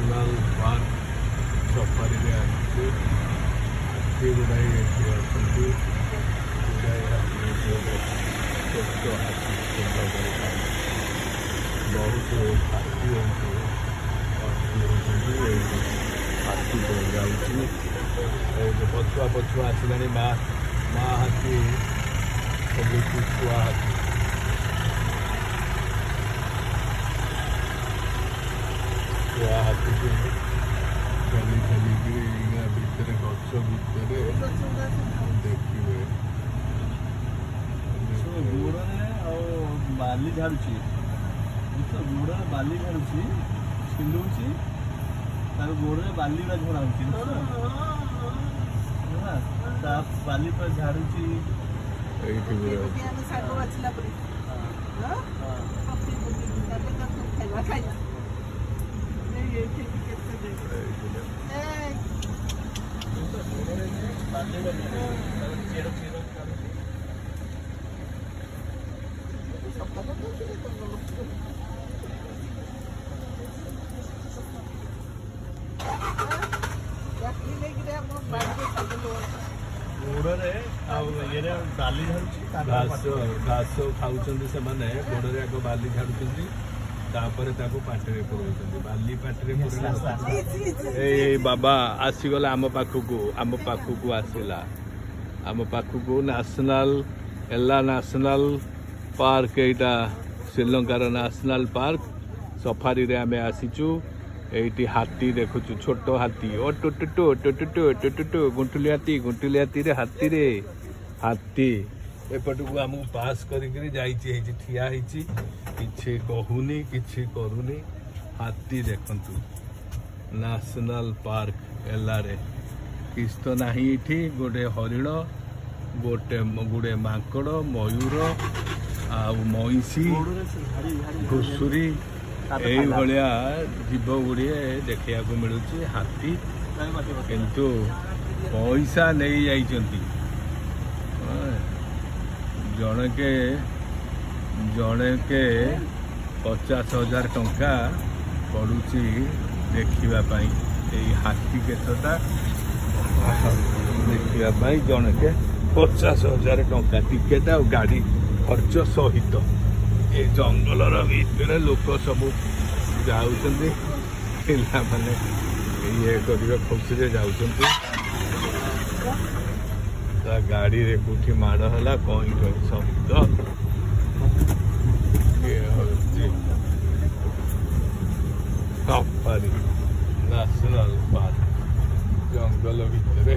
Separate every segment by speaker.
Speaker 1: National park ସଫାରିରେ ଆସିଛୁ। ହାତୀ ଗୁଡ଼ାଏ ଏଠି ଅଛନ୍ତି। ଗୁଡ଼ାଏ ହାତୀ ଛୋଟ ହାତୀ ବହୁତ ହାତୀ ହଉଛନ୍ତି। ହାତୀ ଯାଉଛି ପଛୁଆ ପଛୁଆ ଆସିଲାଣି ମା ହାତୀ ଖୋଲୁଛି ଛୁଆ ହାତୀ। ଛୁଆ ହାତୀକୁ ଚାଲି ଚାଲିକି ଗାଁ ଭିତରେ ଗଛ ଭିତରେ ଦେଖିବେ।
Speaker 2: ଗୋଡ଼ରେ ଆଉ ବାଲି ଝାଡ଼ୁଛି, ଗୋଡ଼ରେ ବାଲି ଝାଡ଼ୁଛି, ଛିଣ୍ଡୁଛି, ତାର ଗୋଡ଼ରେ ବାଲି ଗୁଡ଼ା ଝଡ଼ା ହେଉଛି ହେଲା, ତା ବାଲି ପୁରା ଝାଡ଼ୁଛି।
Speaker 1: ଏଇଠି
Speaker 2: ଗୋଡ଼ରେ ଆଉ ଇଏରେ ବାଲି ଝାଡ଼ୁଛି,
Speaker 1: ଘାସ ଖାଉଛନ୍ତି ସେମାନେ। ଗୋଡ଼ରେ ଆଗ ବାଲି ଝାଡ଼ୁଛନ୍ତି, ତାପରେ ତାକୁ ପାଟିରେ ପୁରଉଛନ୍ତି। ବାଲି ପାଟିରେ ଏଇ ବାବା ଆସିଗଲା ଆମ ପାଖକୁ ଆସିଲା। ଆମ ପାଖକୁ ନ୍ୟାସନାଲ ପାର୍କ, ଏଇଟା ଶ୍ରୀଲଙ୍କାର ନ୍ୟାସନାଲ ପାର୍କ ସଫାରିରେ ଆମେ ଆସିଛୁ। ଏଇଠି ହାତୀ ଦେଖୁଛୁ, ଛୋଟ ହାତୀ ଗୁଣ୍ଠୁଲି ହାତୀରେ ହାତୀ ଏପଟକୁ ଆମକୁ ପାସ୍ କରିକିରି ଯାଇଛି। ହେଇଛି ଠିଆ ହେଇଛି, କିଛି କହୁନି କିଛି କରୁନି। ହାତୀ ଦେଖନ୍ତୁ, ନ୍ୟାସନାଲ ପାର୍କ ଏଲାରେ କିଛି ତ ନାହିଁ। ଏଇଠି ଗୋଟେ ହରିଣ, ଗୁଡ଼େ ମାଙ୍କଡ଼, ମୟୂର ଆଉ ମଇଁଷି, ଘୁଷୁରୀ, ଏଇଭଳିଆ ଜୀବ ଗୁଡ଼ିଏ ଦେଖିବାକୁ ମିଳୁଛି। ହାତୀ କିନ୍ତୁ ପଇସା ନେଇ ଯାଇଛନ୍ତି। ଜଣକେ 50,000 ଟଙ୍କା ପଡ଼ୁଛି ଦେଖିବା ପାଇଁ। ଏଇ ହାତୀ କେତଟା ଦେଖିବା ପାଇଁ ଜଣକେ 50,000 ଟଙ୍କା ଟିକେଟ ଆଉ ଗାଡ଼ି ଖର୍ଚ୍ଚ ସହିତ। ଏ ଜଙ୍ଗଲର ଭିତରେ ଲୋକ ସବୁ ଯାଉଛନ୍ତି, ପିଲାମାନେ ଇଏ କରିବା ଖୁସିରେ ଯାଉଛନ୍ତି। ତା ଗାଡ଼ିରେ କୋଉଠି ମାଡ଼ ହେଲା, କଇଁ ଶବ୍ଦ। ଇଏ ହଉଛି ସଫାରି ନ୍ୟାସନାଲ ପାର୍କ। ଜଙ୍ଗଲ ଭିତରେ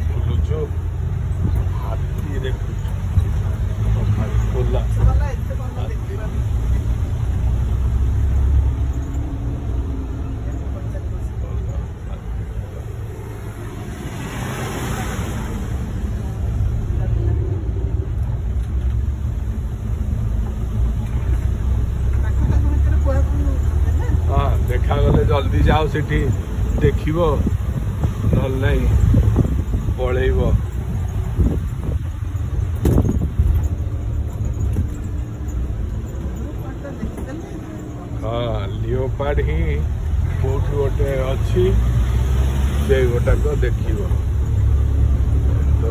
Speaker 1: ବୁଲୁଛୁ, ହାତୀ ଦେଖୁଛୁ। ସଫାରି ଖୋଲା ଦେଖାଗଲେ ଜଲ୍ଦି ଯାଅ, ସେଠି ଦେଖିବ, ନହେଲେ ନାହିଁ ପଳେଇବ। ହଁ, ଲିଓପାର୍ଡ ହିଁ କୋଉଠି ଗୋଟେ ଅଛି, ସେଇ ଗୋଟାକ ଦେଖିବ। ତ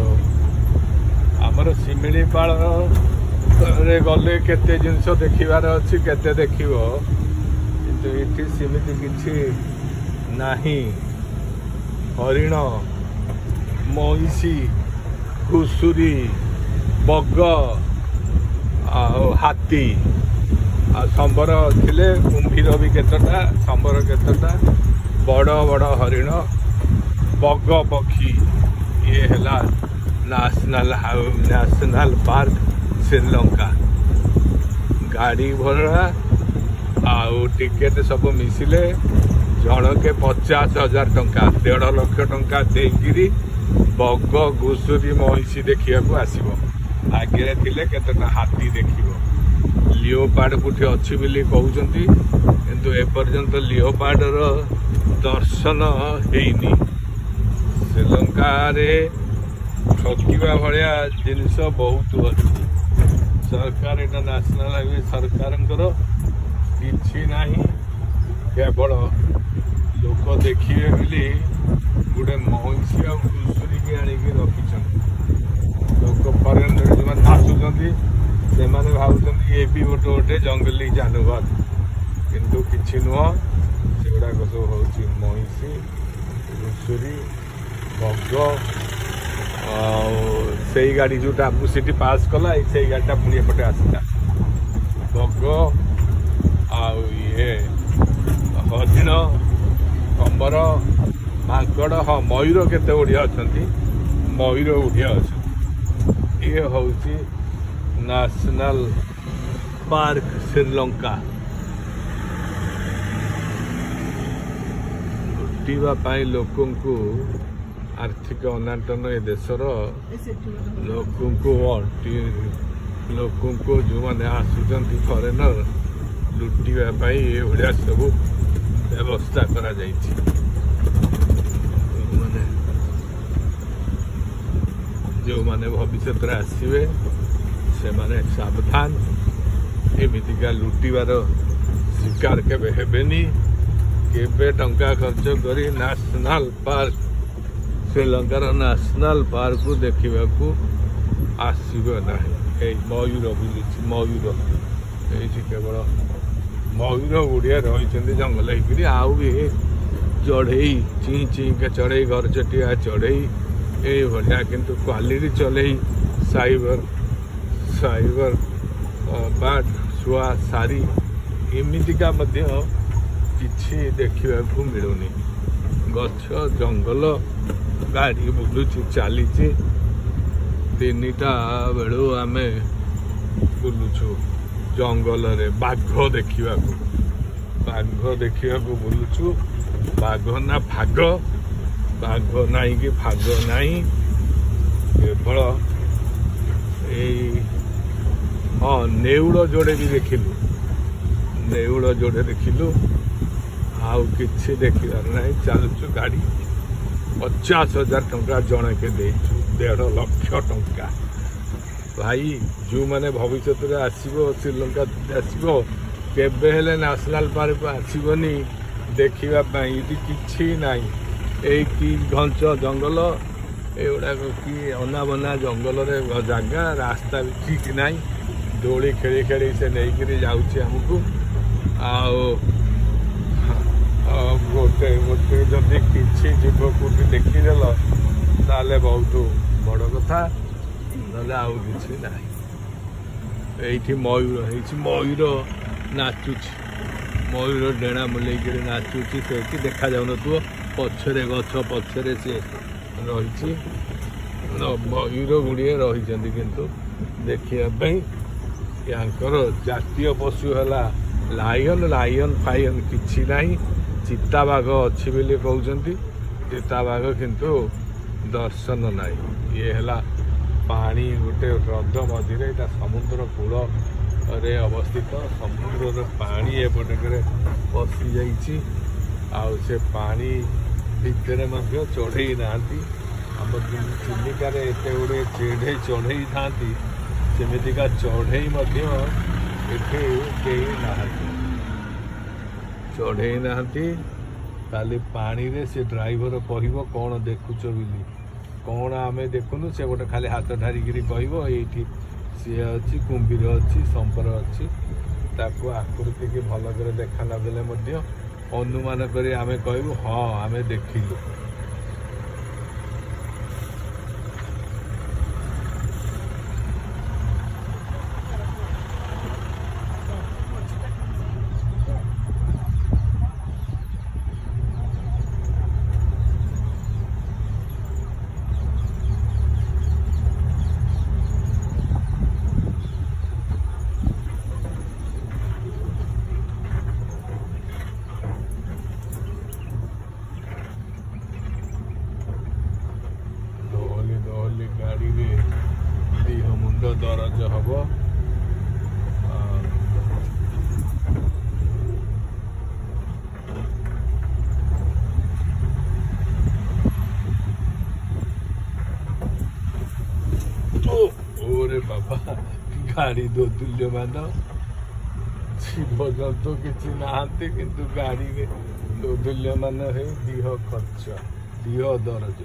Speaker 1: ଆମର ଶିମିଳିପାଳରେ ଗଲେ କେତେ ଜିନିଷ ଦେଖିବାର ଅଛି, କେତେ ଦେଖିବ। ଏଠି ସେମିତି କିଛି ନାହିଁ। ହରିଣ, ମଇଁଷି, ଘୁଷୁରୀ, ବଗ ଆଉ ହାତୀ ଆଉ ସମ୍ବର ଥିଲେ, କୁମ୍ଭୀର ବି କେତେଟା, ସମ୍ବର କେତେଟା, ବଡ଼ ବଡ଼ ହରିଣ, ବଗ ପକ୍ଷୀ। ଇଏ ହେଲା ନ୍ୟାସନାଲ ପାର୍କ ଶ୍ରୀଲଙ୍କା। ଗାଡ଼ି ଭଡ଼ା ଆଉ ଟିକେଟ ସବୁ ମିଶିଲେ ଜଣକେ 50,000 ଟଙ୍କା, 1.5 ଲକ୍ଷ ଟଙ୍କା ଦେଇକିରି ବଗ, ଘୁଷୁରୀ, ମଇଁଷି ଦେଖିବାକୁ ଆସିବ। ଆଗରେ ଥିଲେ କେତେଟା ହାତୀ ଦେଖିବ। ଲିଓପାର୍ଡ କୋଉଠି ଅଛି ବୋଲି କହୁଛନ୍ତି, କିନ୍ତୁ ଏପର୍ଯ୍ୟନ୍ତ ଲିଓପାର୍ଡର ଦର୍ଶନ ହେଇନି। ଶ୍ରୀଲଙ୍କାରେ ଠକିବା ଭଳିଆ ଜିନିଷ ବହୁତ ଅଛି। ସରକାର, ଏଇଟା ନ୍ୟାସନାଲ ହାଇୱେ ସରକାରଙ୍କର କିଛି ନାହିଁ, କେବଳ लोक देखिए बोली गोटे मईसी आ घुषुरी की आणिकी रखिछन लोक फरेन जो आसुचंती से भावुचंती ये भी गोटे गोटे जंगली जानवर किंतु किछि नुह सेगुड़ाक सब हूँ मईसी घुषुरी बग से गाड़ी जोटा सीटी पास कला से गाड़ीटा पुणी एपटे आसला बग ये हरिण कम्बर माकड़ हाँ मयूर केते गुड़िया अच्छा मयूर गुड़िया अच्छा ये हूँ नेशनल पार्क श्रीलंका लुटापी लोकंकु आर्थिक अनाटन ए देशर लोकंकु जो मैंने आसुचंती फरेनर लुटापी ये भाया सब व्यवस्था करा जाइछि जो माने भविष्य आसवे से माने सावधान एमितिका लुटिबार शिकार केबे हेबेनी केबे टंका खर्च करी नेशनल पार्क श्रीलंकार नेशनल पार्क को देखा आसवे ना मयूर बुलूची मयूर ये केवल मयूर गुड़िया रही जंगल होकर आउ भी चढ़ई ची ची के चढ़ई घर चटिया चढ़ई ये भाया किंतु क्वालिटी चलई साइबर साइबर बाट शुआ सारी एमतीका किसी देखा मिलूनी गछ जंगल गाड़ी बुलूची चली तीनटा बेलू आम बुलुचु जंगल रे बाघ देखा बुलुचु बाघ ना भाग बाघ नाई कि भाग नाई केवल हाँ नेउड़ जोड़े भी देखिलु नेउड़ जोड़े देखिलु आउ किछि देखिबार नहीं चलुचु गाड़ी 50,000 टंका जन के देचु 1.5 लाख टंका भाई जो मैंने भविष्य में आसो श्रीलंका आसो केबे हेले नेशनल पार्क आसबनी देखा ये किछि नाई ए कि घंच जंगल एगुड़ाक कि अनाबना जंगल जगह रास्ता भी ठीक नाई डोली खेली खेली से नहीं जाऊँगी आमको गोटे गोटे जदि किसी जीवकूटी देखीदेल ताले बहुत बड़ कथा ना आउ कि ना ये मयूर मयूर नाचुची मयूर डेणा मुलेक नाचुची से देखा जाऊन पछरे गछ पछरे से रही मयूर गुड़िए रही किंतु देखापी यांकर जातीय पशु है लायन लायन फायन किछि नाही चिता बाघ अच्छी बोली कहते चिता बाघ किंतु दर्शन नाई ये है पानी गोटे ह्रद मझे समुद्र कूल रे अवस्थित समुद्र पानी एपटे पशि जाइए आउ से पानी भितर चढ़ई ना आम चिलिकार एत गुड़े चढ़ई चढ़ई था सेमितिका चढ़ई चढ़ई ना ताली पानी रे से ड्राइवर कह कौन देखुच बोली कौन आम देखुनु से गोटे खाली हाथ ढारिकी कह ये सी अच्छी कुंभीर अच्छी संपर अच्छी ताकू आकृति की भल कर देखा नदेले अनुमान कर आम कहूँ हाँ आम देखिलु गाड़ी में देह मुंड दरज हम ओरे बाबा गाड़ी दो तुल्यमान जीव जंतु किसी नहांती किंतु गाड़ी में ଲୋଭିଲ୍ୟ ମାନେ ହେଇ ଦିହ ଖର୍ଚ୍ଚ ଦିହ ଦରଜ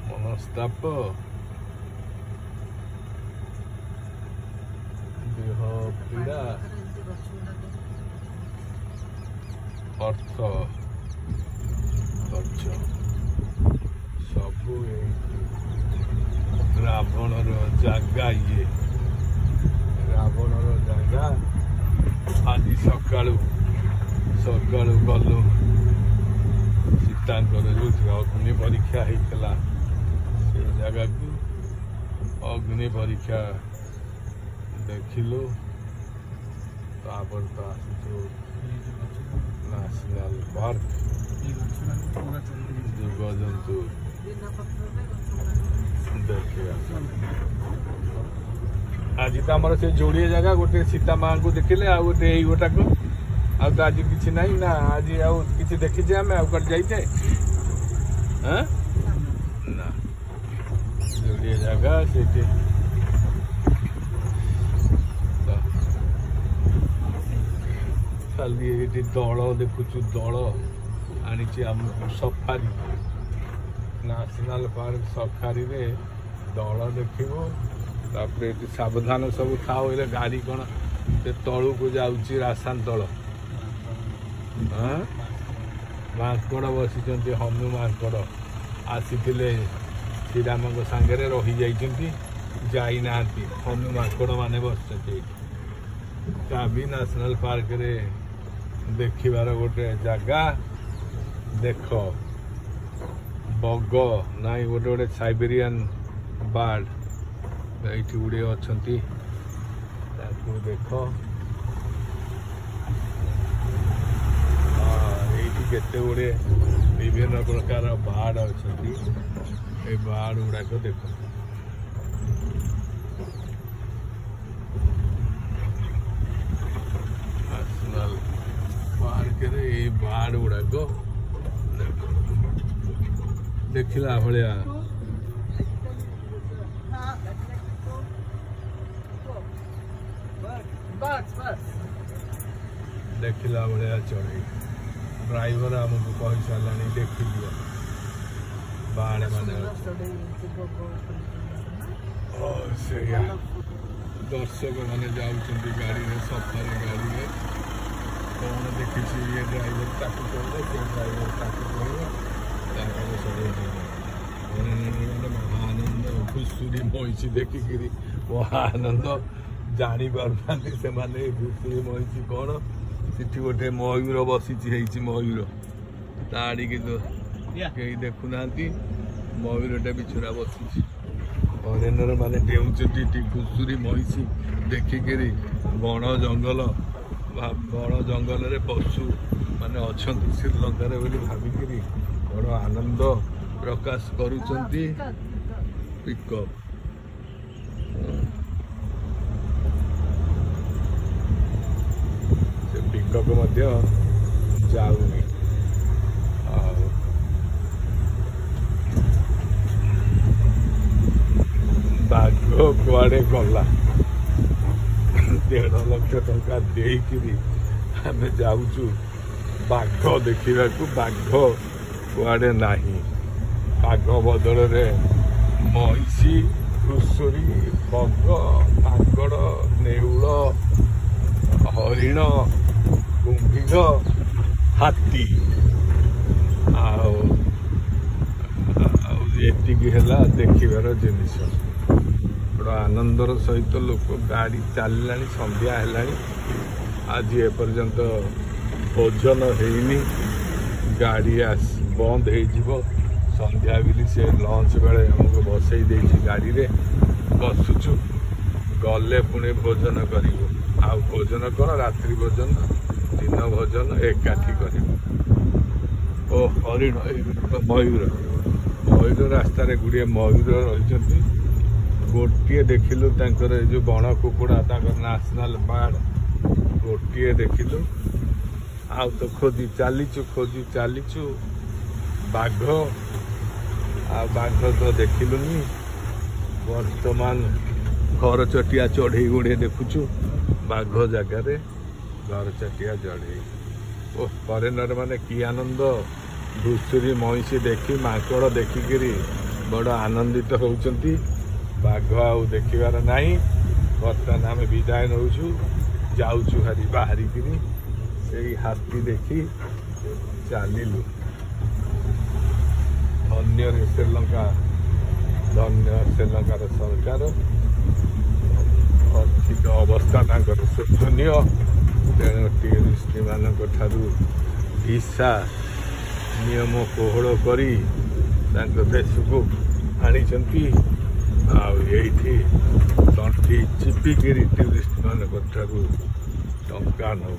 Speaker 1: ମନସ୍ତାପ ଦେହ ପୀଡ଼ା ଅର୍ଥ ଖର୍ଚ୍ଚ ସବୁ ରାବଣର ଜାଗା ଇଏ ରାବଣର ଜାଗା ଆଜି ସକାଳୁ ଗଲୁ ସୀତାଙ୍କର ଯୋଉଠି ଅଗ୍ନି ପରୀକ୍ଷା ହେଇଥିଲା ସେ ଜାଗାକୁ ଅଗ୍ନି ପରୀକ୍ଷା ଦେଖିଲୁ ତାପରେ ତ ଆସିଛୁ ନ୍ୟାସନାଲ ପାର୍କ ଜୀବଜନ୍ତୁ ଦେଖିବା ଆଜି ତ ଆମର ସେ ଯୋଡ଼ିଏ ଜାଗା ଗୋଟେ ସୀତା ମାଙ୍କୁ ଦେଖିଲେ ଆଉ ଗୋଟେ ଏଇ ଗୋଟାକ ଆଉ ତ ଆଜି କିଛି ନାହିଁ ନା ଆଜି ଆଉ କିଛି ଦେଖିଛେ ଆମେ ଆଉ କୁଆଡ଼େ ଯାଇଛେ ନା ଯୋଡ଼ିଏ ଜାଗା ସେଠି ଖାଲି ଏଠି ଦଳ ଦେଖୁଛୁ ଦଳ ଆଣିଛି ଆମକୁ ସଫାରି ନ୍ୟାସନାଲ ପାର୍କ ସଫାରିରେ ଦଳ ଦେଖିବୁ ତାପରେ ଏଠି ସାବଧାନ ସବୁ ଥାଉ ହେଲେ ଗାଡ଼ି କ'ଣ ସେ ତଳକୁ ଯାଉଛି ରାସାନ ତଳ ମାଙ୍କଡ଼ ବସିଛନ୍ତି ହନୁ ମାଙ୍କଡ଼ ଆସିଥିଲେ ଶ୍ରୀରାମଙ୍କ ସାଙ୍ଗରେ ରହିଯାଇଛନ୍ତି ଯାଇନାହାନ୍ତି ହନୁ ମାଙ୍କଡ଼ ମାନେ ବସିଛନ୍ତି ଏଇଠି ତା ବି ନ୍ୟାସନାଲ ପାର୍କରେ ଦେଖିବାର ଗୋଟେ ଜାଗା ଦେଖ ବଗ ନାଇଁ ଗୋଟେ ସାଇବେରିଆନ ବାର୍ଡ ଏଇଠି ଗୁଡ଼ିଏ ଅଛନ୍ତି ତାକୁ ଦେଖ ଏଇଠି କେତେ ଗୁଡ଼ିଏ ବିଭିନ୍ନ ପ୍ରକାର ବାର୍ଡ ଅଛନ୍ତି ଏଇ ବାର୍ଡ ଗୁଡ଼ାକ ଦେଖ ନ୍ୟାସନାଲ ପାର୍କରେ ଏଇ ବାର୍ଡ ଗୁଡ଼ାକ ଦେଖିଲା ଭଳିଆ ଦେଖିଲା ଭଳିଆ ଚଢ଼େଇ ଡ୍ରାଇଭର ଆମକୁ କହିସାରିଲାଣି ଦେଖିଦିଅ ବାର୍ଡ ମାନେ ସେଇଆ ଦର୍ଶକ ମାନେ ଯାଉଛନ୍ତି ଗାଡ଼ିରେ ସଫାରି ଗାଡ଼ିରେ କ'ଣ ଦେଖିଛି ଇଏ ଡ୍ରାଇଭର ତାକୁ କହିବ ସେ ଡ୍ରାଇଭର ତାକୁ କହିବ ତାଙ୍କର ସବୁ ମହାଆନନ୍ଦ ଘୁଷୁରୀ ମଇଁଷି ଦେଖିକିରି ମହାଆନନ୍ଦ ଜାଣିପାରୁନାହାନ୍ତି ସେମାନେ ଘୁଷୁରୀ ମଇଁଷି କ'ଣ ସେଠି ଗୋଟେ ମୟୂର ବସିଛି ହେଇଛି ମୟୂର ତା ଆଡ଼ିକି ତ କେହି ଦେଖୁନାହାନ୍ତି ମୟୂରଟା ବିଛୁରା ବସିଛି ହରିଣର ମାନେ ଡେଉଁଛନ୍ତି ଏଠି ଘୁଷୁରୀ ମଇଁଷି ଦେଖିକିରି ବଣ ଜଙ୍ଗଲରେ ପଶୁ ମାନେ ଅଛନ୍ତି ଶ୍ରୀଲଙ୍କାରେ ବୋଲି ଭାବିକିରି ବଡ଼ ଆନନ୍ଦ ପ୍ରକାଶ କରୁଛନ୍ତି ପିକଅପ୍ ସେ ପିକଅପ୍ ମଧ୍ୟ ଯାଉନି ଆଉ ବାଘ କୁଆଡ଼େ ଗଲା 1.5 ଲକ୍ଷ ଟଙ୍କା ଦେଇକିରି ଆମେ ଯାଉଛୁ ବାଘ ଦେଖିବାକୁ ବାଘ କୁଆଡ଼େ ନାହିଁ ବାଘ ବଦଳରେ ମଇଁଷି ଘୁଷୁରୀ ବଗ ମାଙ୍କଡ଼ ନେଉଳ ହରିଣ କୁମ୍ଭୀର ହାତୀ ଆଉ ଏତିକି ହେଲା ଦେଖିବାର ଜିନିଷ ବଡ଼ ଆନନ୍ଦର ସହିତ ଲୋକ ଗାଡ଼ି ଚାଲିଲାଣି ସନ୍ଧ୍ୟା ହେଲାଣି ଆଜି ଏପର୍ଯ୍ୟନ୍ତ ଭୋଜନ ହେଇନି ଗାଡ଼ି ବନ୍ଦ ହେଇଯିବ ସନ୍ଧ୍ୟା ବୋଲି ସେ ଲଞ୍ଚ ବେଳେ ଆମକୁ ବସେଇ ଦେଇଛି ଗାଡ଼ିରେ ବସୁଛୁ ଗଲେ ପୁଣି ଭୋଜନ କରିବୁ ଆଉ ଭୋଜନ କ'ଣ ରାତ୍ରି ଭୋଜନ ଦିନ ଭୋଜନ ଏକାଠି କରିବୁ ଓ ହରିଣ ମୟୂର ରାସ୍ତାରେ ଗୁଡ଼ିଏ ମୟୂର ରହିଛନ୍ତି ଗୋଟିଏ ଦେଖିଲୁ ତାଙ୍କର ଏ ଯେଉଁ ବଣ କୁକୁଡ଼ା ତାଙ୍କର ନ୍ୟାସନାଲ ବାର୍ଡ ଗୋଟିଏ ଦେଖିଲୁ ଆଉ ତ ଖୋଜି ଚାଲିଛୁ ବାଘ ଆଉ ବାଘ ତ ଦେଖିଲୁନି ବର୍ତ୍ତମାନ घर चटिया चढ़ई गुड़े देखुचु बाघ जगार घर चटिया चढ़ई ओ फरेनर माने कि आनंद घुषुरी महिषी देखी माकड़ देखिकी बड़ आनंदित होउचंती बाघ आउ देखिबार नाही बर्तमान आम विदाय नौचु जाऊचु हारी बाहरिकी से हाथी देखी चलू धन्य श्रीलंका धन्य श्रीलंकार सरकार आर्थिक अवस्था शोचनीय तेणु टूरिस्ट मानक ठारू भिसा नियम कोहल करी देश को आनी तंटी चिपिकी टूरिस्ट मानक ठारू टंका नौ।